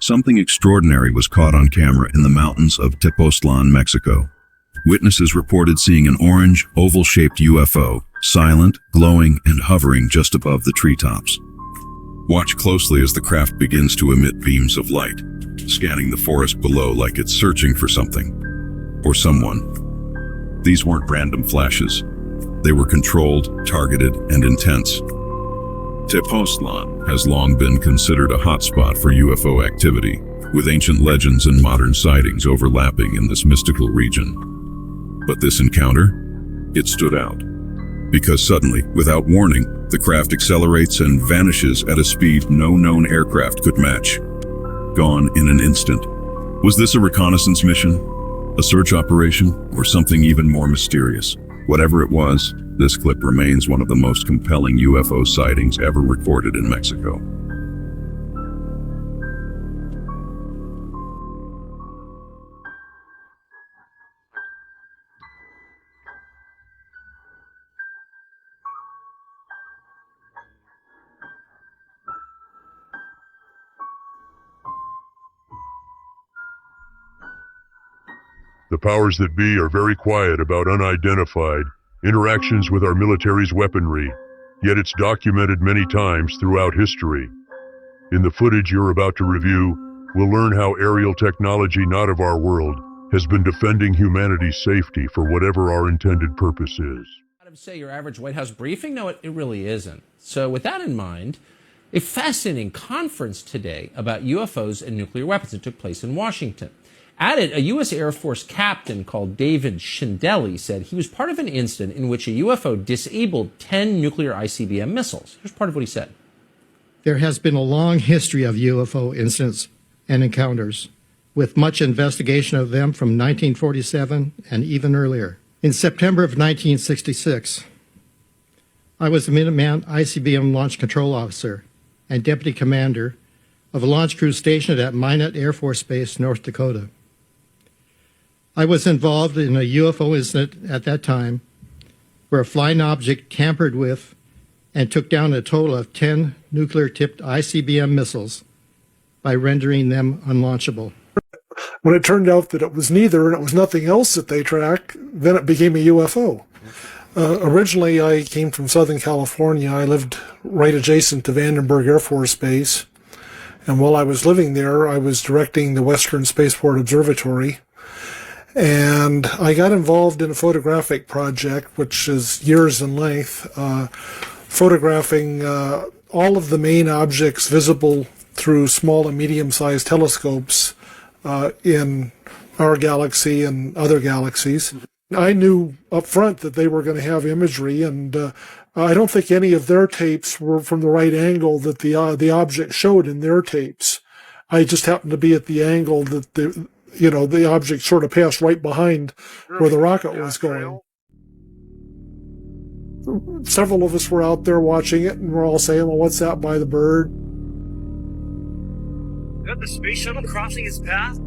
Something extraordinary was caught on camera in the mountains of Tepoztlan, Mexico. Witnesses reported seeing an orange, oval-shaped UFO, silent, glowing, and hovering just above the treetops. Watch closely as the craft begins to emit beams of light, scanning the forest below like it's searching for something or someone. These weren't random flashes. They were controlled, targeted, and intense. Tepoztlan has long been considered a hotspot for UFO activity, with ancient legends and modern sightings overlapping in this mystical region. But this encounter, it stood out. Because suddenly, without warning, the craft accelerates and vanishes at a speed no known aircraft could match. Gone in an instant. Was this a reconnaissance mission, a search operation, or something even more mysterious? Whatever it was, this clip remains one of the most compelling UFO sightings ever recorded in Mexico. The powers that be are very quiet about unidentified interactions with our military's weaponry, yet it's documented many times throughout history. In the footage you're about to review, we'll learn how aerial technology not of our world has been defending humanity's safety for whatever our intended purpose is. Say your average White House briefing? No, it really isn't. So with that in mind, a fascinating conference today about UFOs and nuclear weapons. It took place in Washington. At it, a U.S. Air Force captain called David Schindele said he was part of an incident in which a UFO disabled 10 nuclear ICBM missiles. Here's part of what he said. There has been a long history of UFO incidents and encounters, with much investigation of them from 1947 and even earlier. In September of 1966, I was the Minuteman ICBM Launch Control Officer and Deputy Commander of a launch crew stationed at Minot Air Force Base, North Dakota. I was involved in a UFO incident at that time where a flying object tampered with and took down a total of 10 nuclear-tipped ICBM missiles by rendering them unlaunchable. When it turned out that it was neither and it was nothing else that they tracked, then it became a UFO. Originally, I came from Southern California. I lived right adjacent to Vandenberg Air Force Base. And while I was living there, I was directing the Western Spaceport Observatory. And I got involved in a photographic project, which is years in length, photographing all of the main objects visible through small and medium-sized telescopes in our galaxy and other galaxies. I knew up front that they were going to have imagery, and I don't think any of their tapes were from the right angle that the object showed in their tapes. I just happened to be at the angle that the object sort of passed right behind where the rocket was going. Several of us were out there watching it, and we're all saying, well, what's that by the bird? Is that the space shuttle crossing its path?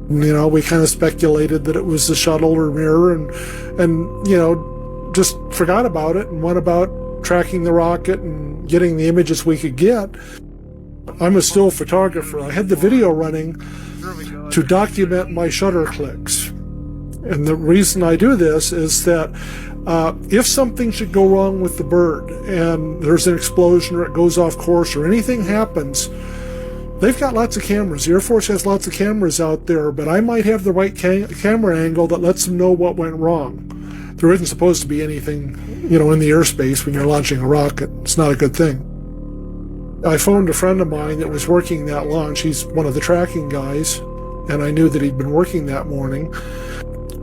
We kind of speculated that it was the shuttle or mirror, and just forgot about it and went about tracking the rocket and getting the images we could get. I'm a still photographer. I had the video running to document my shutter clicks. And the reason I do this is that if something should go wrong with the bird and there's an explosion or it goes off course or anything happens, they've got lots of cameras. The Air Force has lots of cameras out there, but I might have the right camera angle that lets them know what went wrong. There isn't supposed to be anything, in the airspace when you're launching a rocket. It's not a good thing. I phoned a friend of mine that was working that launch. He's one of the tracking guys, and I knew that he'd been working that morning.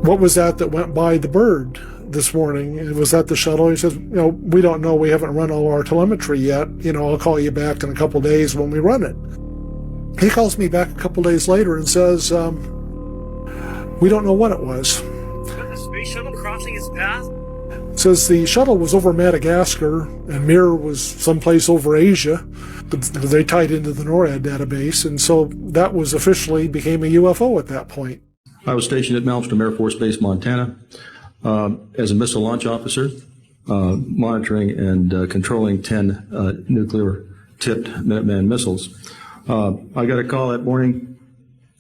What was that went by the bird this morning? And was that the shuttle? He says, we don't know. We haven't run all our telemetry yet. I'll call you back in a couple days when we run it. He calls me back a couple days later and says, we don't know what it was. Is that the space shuttle crossing its path? Says the shuttle was over Madagascar and Mir was someplace over Asia. They tied into the NORAD database, and so that was officially became a UFO at that point. I was stationed at Malmstrom Air Force Base, Montana, as a missile launch officer, monitoring and controlling 10 nuclear-tipped Minuteman missiles. I got a call that morning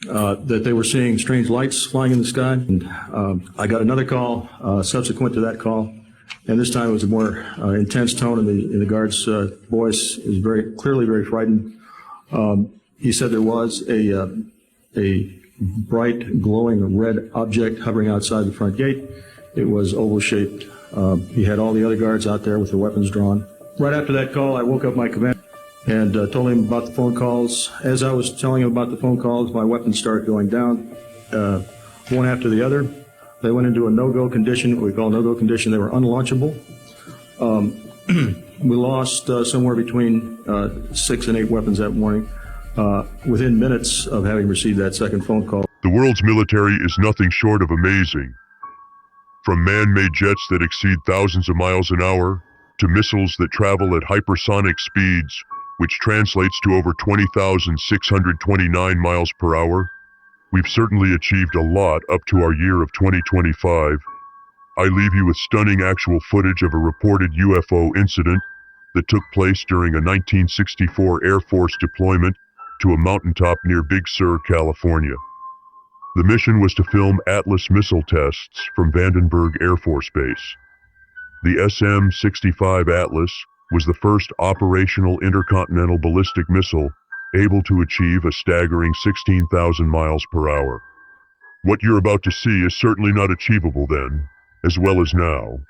that they were seeing strange lights flying in the sky. And I got another call subsequent to that call, and this time it was a more intense tone in the guard's voice. It was very clearly very frightened. He said there was a bright, glowing red object hovering outside the front gate. It was oval-shaped. He had all the other guards out there with their weapons drawn. Right after that call, I woke up my commander and told him about the phone calls. As I was telling him about the phone calls, my weapons started going down, one after the other. They went into a no-go condition, what we call no-go condition. They were unlaunchable. We lost somewhere between 6 and 8 weapons that morning within minutes of having received that second phone call. The world's military is nothing short of amazing. From man-made jets that exceed thousands of miles an hour, to missiles that travel at hypersonic speeds, which translates to over 20,629 miles per hour, we've certainly achieved a lot up to our year of 2025. I leave you with stunning actual footage of a reported UFO incident that took place during a 1964 Air Force deployment to a mountaintop near Big Sur, California. The mission was to film Atlas missile tests from Vandenberg Air Force Base. The SM-65 Atlas was the first operational intercontinental ballistic missile able to achieve a staggering 16,000 miles per hour. What you're about to see is certainly not achievable then, as well as now.